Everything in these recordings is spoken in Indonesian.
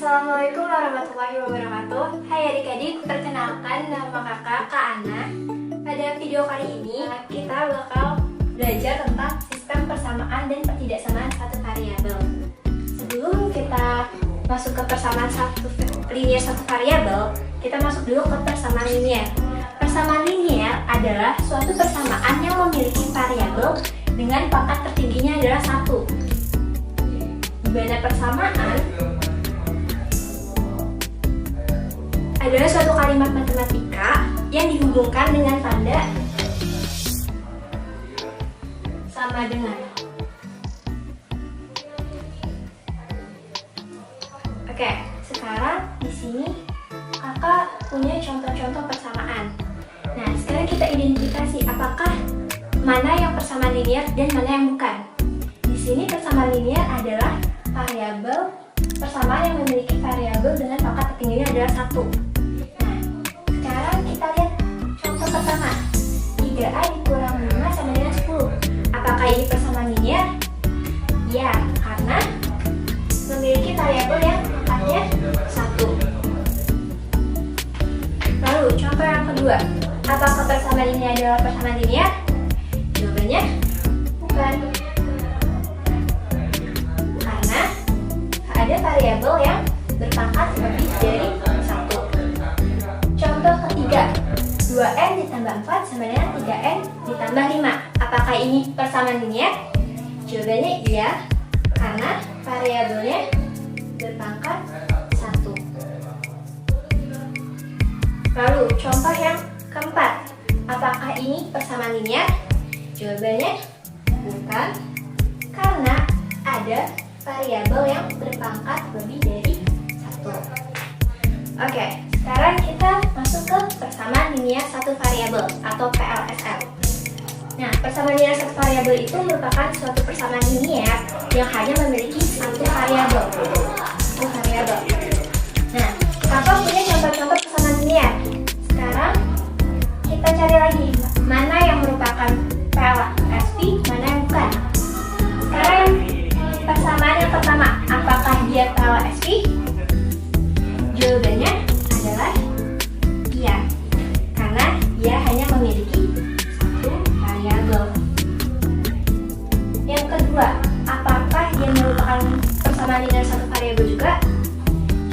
Assalamualaikum warahmatullahi wabarakatuh. Hai adik-adik, perkenalkan nama kakak Kak Ana. Pada video kali ini kita bakal belajar tentang sistem persamaan dan pertidaksamaan satu variabel. Sebelum kita masuk ke persamaan linear satu variabel, kita masuk dulu ke persamaan linear. Persamaan linear adalah suatu persamaan yang memiliki variabel dengan pangkat tertingginya adalah 1. Di mana persamaan adalah suatu kalimat matematika yang dihubungkan dengan tanda sama dengan. Oke, sekarang di sini kakak punya contoh-contoh persamaan. Nah, sekarang kita identifikasi apakah mana yang persamaan linear dan mana yang bukan. Di sini persamaan linear adalah variabel persamaan yang memiliki variabel dengan pangkat tertingginya adalah 1. Nah, sekarang kita lihat contoh pertama. 3A dikurang 5 sama dengan 10. Apakah ini persamaan linear? Ya, karena memiliki variabel yang pangkatnya 1. Lalu, contoh yang kedua. Apakah persamaan ini adalah persamaan linear? Jawabannya bukan. Karena ada variabel yang berpangkat lebih dari 1. Contoh ketiga, 2N ditambah 4 sama dengan 3N ditambah 5. Apakah ini persamaan linear? Jawabannya iya, karena variabelnya berpangkat 1. Lalu, contoh yang keempat, apakah ini persamaan linear? Jawabannya bukan, karena ada variabel yang berpangkat lebih dari 1. Oke, sekarang kita masuk ke persamaan linear satu variabel atau PLSL. Nah, persamaan linear satu variabel itu merupakan suatu persamaan linear yang hanya memiliki satu variabel. Nah, kakak punya contoh-contoh persamaan linear. Sekarang kita cari lagi mana yang merupakan PLSP, mana yang bukan. Sekarang persamaan yang pertama, apakah dia PLSP? Jawabannya adalah iya, karena dia hanya memiliki satu variabel. Yang kedua, apakah dia merupakan persamaan linear satu variabel juga?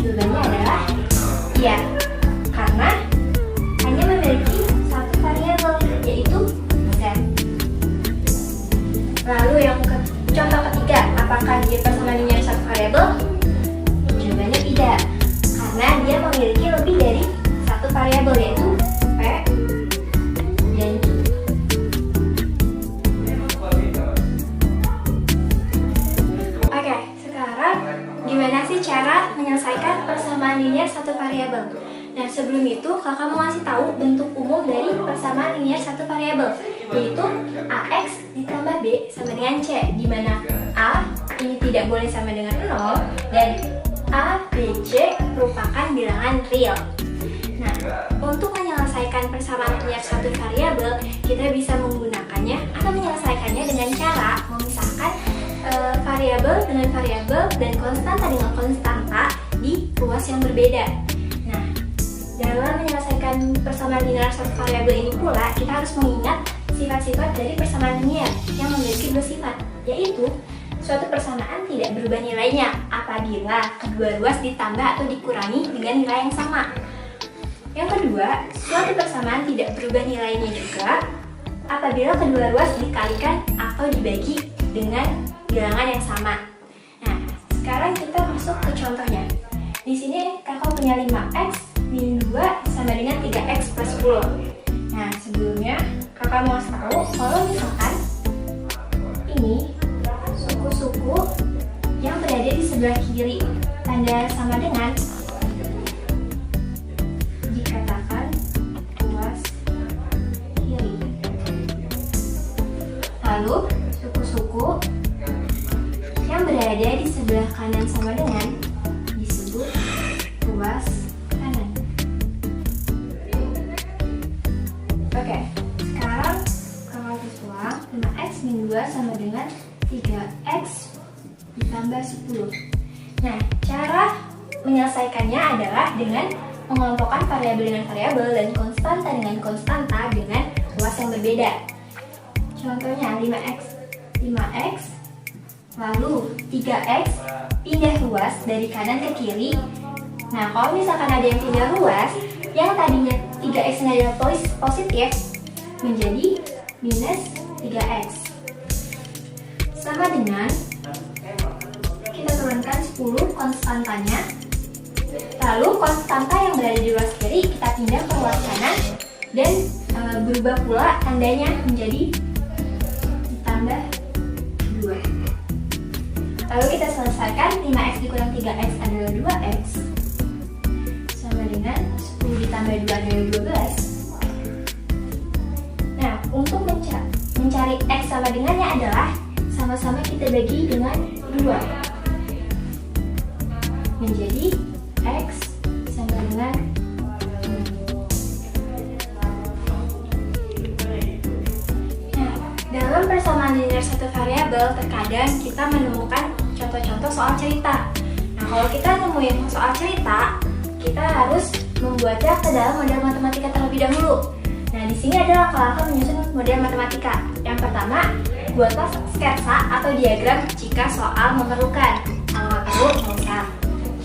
Jawabannya adalah iya, karena hanya memiliki satu variabel, yaitu Z. Lalu yang contoh ketiga, apakah dia persamaan linear satu variabel? Jawabannya tidak, karena dia memiliki lebih dari satu variabel, yaitu P dan Q. Oke, sekarang gimana sih cara menyelesaikan persamaan linear satu variabel? Nah, sebelum itu kakak mau ngasih tahu bentuk umum dari persamaan linear satu variabel, yaitu AX ditambah B sama dengan C, di mana A ini tidak boleh sama dengan 0 dan A, B, C merupakan bilangan real. Nah, untuk menyelesaikan persamaan linear satu variabel, kita bisa menggunakannya atau menyelesaikannya dengan cara memisahkan variabel dengan variabel dan konstanta dengan konstanta di ruas yang berbeda. Nah, dalam menyelesaikan persamaan linear satu variabel ini pula, kita harus mengingat sifat-sifat dari persamaan linear yang memiliki dua sifat, yaitu suatu persamaan tidak berubah nilainya apabila kedua ruas ditambah atau dikurangi dengan nilai yang sama. Yang kedua, suatu persamaan tidak berubah nilainya juga apabila kedua ruas dikalikan atau dibagi dengan bilangan yang sama. Nah, sekarang kita masuk ke contohnya. Di sini kakak punya 5x min 2 sama dengan 3x plus 10. Nah, sebelumnya kakak mau tahu kalau misalkan ini suku-suku yang berada di sebelah kiri tanda sama dengan, dikatakan ruas kiri. Lalu suku-suku yang berada di sebelah kanan sama dengan disebut ruas kanan. Oke, sekarang kalau dituang 5x min 2 sama dengan 3x ditambah 10. Nah, cara menyelesaikannya adalah dengan mengelompokkan variabel dengan variabel dan konstanta dengan konstanta dengan ruas yang berbeda. Contohnya 5x, lalu 3x pindah ruas dari kanan ke kiri. Nah, kalau misalkan ada yang pindah ruas, yang tadinya 3x adalah positif menjadi minus 3x. Sama dengan kita turunkan 10 konstantanya. Lalu konstanta yang berada di ruas kiri kita pindah ke ruas kanan dan berubah pula tandanya menjadi ditambah 2. Lalu kita selesaikan 5x dikurang 3x adalah 2x sama dengan 10 ditambah 2 adalah 12. Nah, untuk mencari x sama dengannya adalah sama-sama kita bagi dengan 2 menjadi x sama dengan 6. Nah, dalam persamaan linear satu variabel terkadang kita menemukan contoh-contoh soal cerita. Nah, kalau kita nemuin soal cerita, kita harus membuatnya ke dalam model matematika terlebih dahulu. Nah, di sini adalah Kakak menyusun model matematika. Yang pertama, buatlah sketsa atau diagram jika soal memerlukan. Kalau nggak perlu, nggak usah.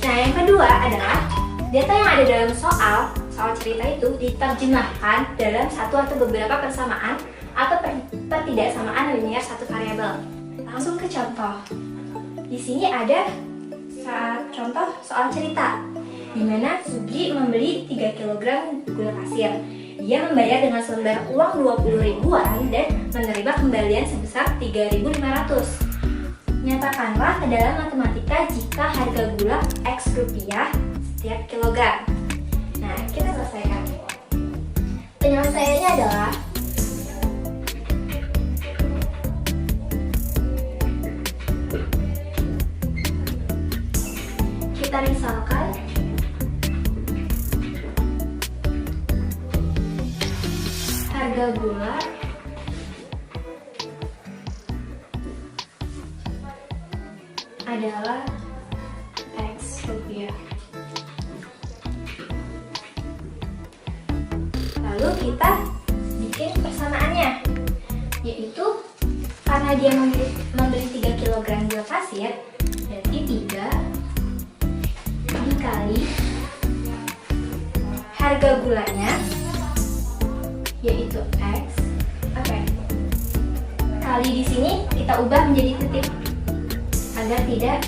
Nah, yang kedua adalah data yang ada dalam soal cerita itu diterjemahkan dalam satu atau beberapa persamaan atau pertidaksamaan linear satu variabel. Langsung ke contoh. Di sini ada contoh soal cerita, di mana Sugi membeli 3 kg gula pasir. Dia membayar dengan selembar uang 20 ribuan dan menerima kembalian sebesar 3.500. Nyatakanlah ke dalam matematika jika harga gula X rupiah setiap kilogram. Nah, kita selesaikan. Penyelesaiannya adalah kita misalkan harga gula adalah X rupiah. Lalu kita bikin persamaannya, yaitu karena dia membeli 3 kg gula pasir, berarti 3 dikali harga gulanya, yaitu X, kali di sini kita ubah menjadi titik agar tidak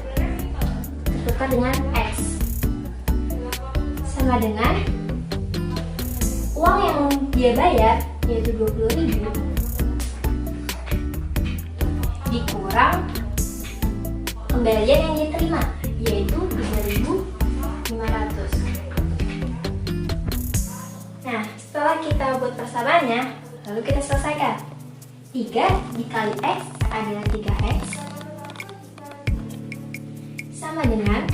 tertukar dengan X, sama dengan uang yang dia bayar, yaitu 20.000 dikurang kembalian yang dia terima, yaitu 3.500. Nah, setelah kita buat persamaannya, lalu kita selesaikan. 3 dikali X adalah 3X sama dengan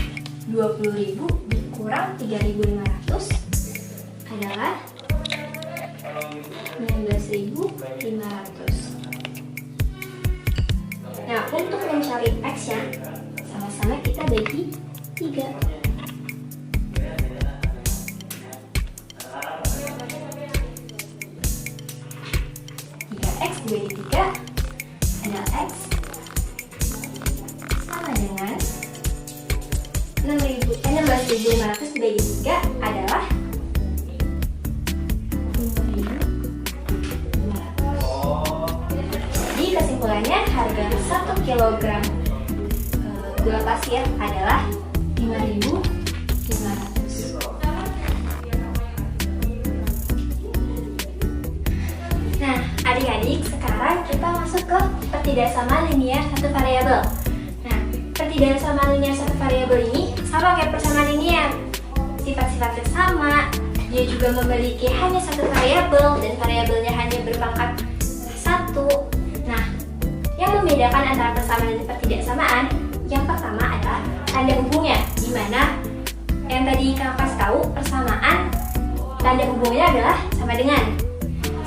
20.000 dikurang 3.500 adalah 19.500. Nah, untuk mencari X-nya, sama-sama kita bagi 3. 3X dibagi 3 adalah X sama dengan 16.500 dibagi 3 adalah 5.500. Jadi kesimpulannya harga 1 kg gula pasir adalah 5.500. Nah, adik-adik, sekarang kita masuk ke pertidaksamaan linear satu variabel. Nah, pertidaksamaan linear satu variabel ini sama kayak persamaan linear. Sifat-sifatnya sama, dia juga memiliki hanya satu variabel dan variabelnya hanya berpangkat 1. Nah, yang membedakan antara persamaan dan pertidaksamaan, yang pertama adalah tanda hubungnya, di mana yang tadi kakak tahu persamaan tanda hubungnya adalah sama dengan.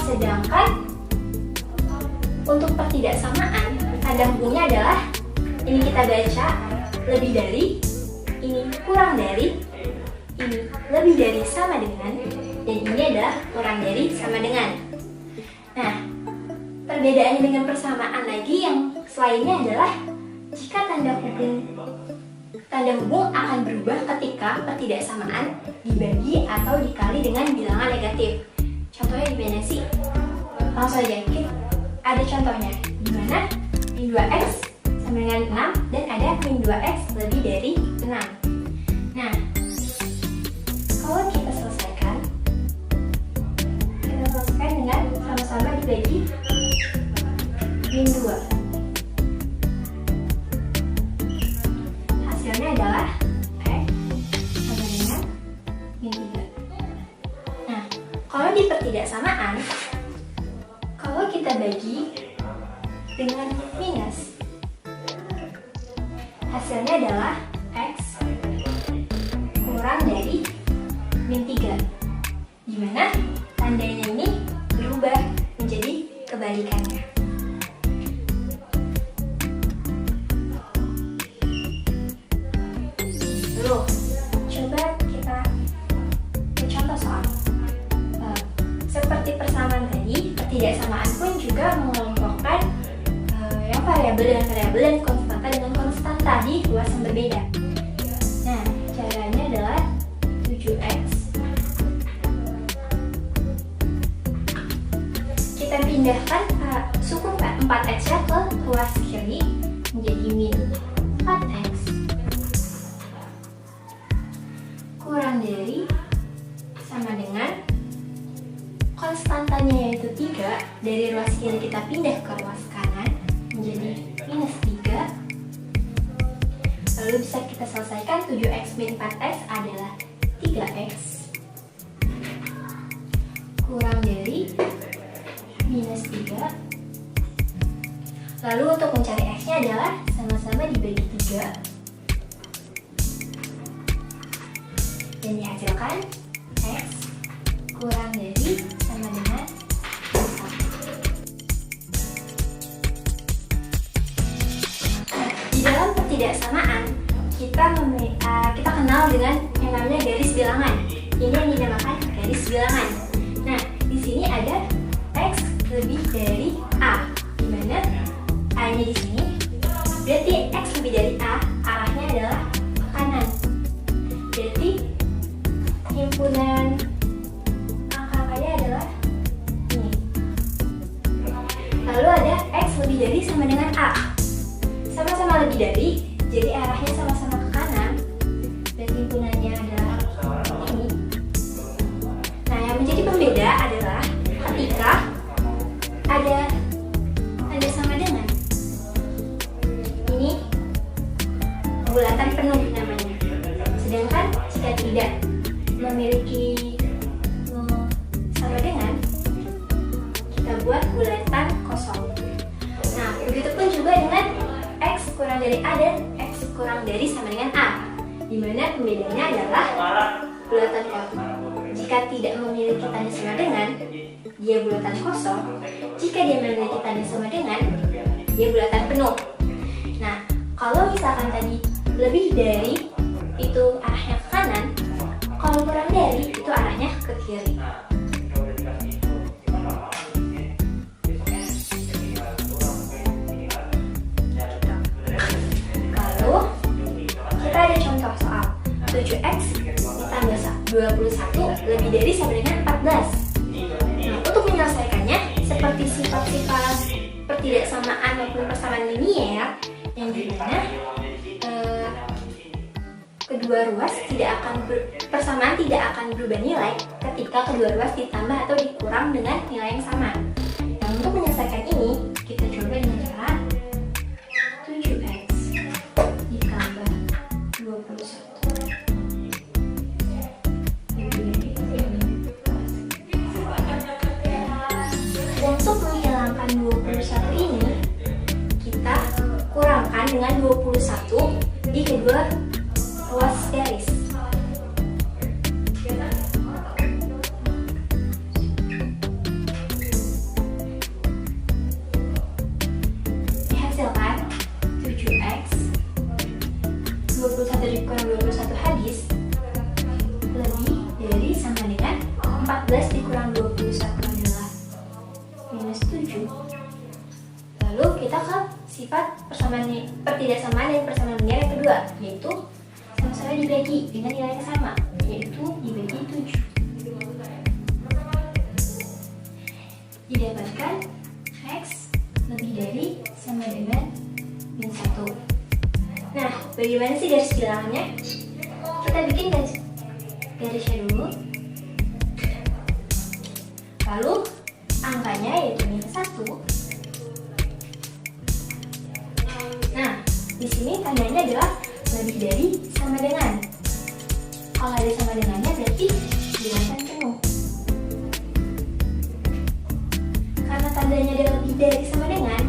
Sedangkan untuk pertidaksamaan tanda hubungnya adalah, ini kita baca lebih dari ini kurang dari, ini lebih dari sama dengan, dan ini adalah kurang dari sama dengan. Nah, perbedaannya dengan persamaan lagi yang selainnya adalah jika tanda hubung akan berubah ketika ketidaksamaan dibagi atau dikali dengan bilangan negatif. Contohnya gimana sih? Langsung aja, ada contohnya di mana min 2x sama dengan 6 dan ada min 2x lebih dari 6. Nah, kalau kita selesaikan dengan sama-sama dibagi min 2. Hasilnya adalah x sama dengan min 3. Nah, kalau di pertidaksamaan, kalau kita bagi dengan minus, hasilnya adalah x kurang dari min 3, dimana tandanya ini berubah menjadi kebalikannya. Lalu, coba kita contoh soal. Seperti persamaan tadi, ketidaksamaan pun juga mengelompokkan yang variabel dengan variabel dan konstanta dengan konstanta di ruas yang berbeda. Nah, caranya adalah 7x. Kita pindahkan suku 4x-nya ke ruas kiri menjadi min 4x kurang dari sama dengan konstantanya yaitu 3, dari ruas kiri kita pindah ke ruas kanan menjadi minus 3. Lalu bisa kita selesaikan 7x min 4x adalah 3x kurang dari minus 3. Lalu untuk mencari x-nya adalah sama-sama dibagi 3 dan dihasilkan x kurang dari sama dengan 1. Di dalam pertidaksamaan kita kenal dengan yang namanya garis bilangan. Ini yang dinamakan garis bilangan. Nah, di sini ada x lebih dari a, di mana a-nya di sini berarti x lebih dari a, arahnya adalah ke kanan. Berarti himpunan angka-angkanya adalah ini. Lalu ada x lebih dari sama dengan a, sama-sama lebih dari, jadi arahnya sama-sama ke kanan, dan himpunannya adalah ini. Nah, yang menjadi pembeda adalah ketika ada tanda sama dengan. Ini bulatan penuh namanya. Sedangkan jika tidak memiliki sama dengan, kita buat bulatan kosong. Nah, begitupun juga dengan x kurang dari a dan x kurang dari sama dengan a, di mana pembedanya adalah bulatan kosong. Jika tidak memiliki tanda sama dengan, dia bulatan kosong. Jika dia memiliki tanda sama dengan, dia bulatan penuh. Nah, kalau misalkan tadi lebih dari itu arahnya ke kanan, kalau kurang dari itu arahnya ke kiri. Lalu kita ada contoh soal 7x ditambah 21 lebih dari sama dengan 14. Nah, untuk menyelesaikannya seperti sifat-sifat pertidaksamaan maupun persamaan linier, yang dimana kedua ruas persamaan tidak akan berubah nilai ketika kedua ruas ditambah atau dikurang dengan nilai yang sama. Nah, untuk menyelesaikan ini kita coba dengan cara 7x ditambah 21 untuk menghilangkan 21 ini, kita kurangkan dengan 21 di kedua ruas garis. Dihasilkan 7x 21 dikurang 21 ke sifat pertidaksamaan dan persamaan linear yang kedua, yaitu sama-sama dibagi dengan nilai yang sama, yaitu dibagi 7. Didapatkan X lebih dari sama dengan min 1. Nah, bagaimana sih garis bilangannya? Kita bikin garisnya dulu. Lalu angkanya yaitu min 1. Nah, di sini tandanya adalah lebih dari sama dengan. Kalau ada sama dengannya berarti bilangan penuh. Karena tandanya adalah lebih dari sama dengan,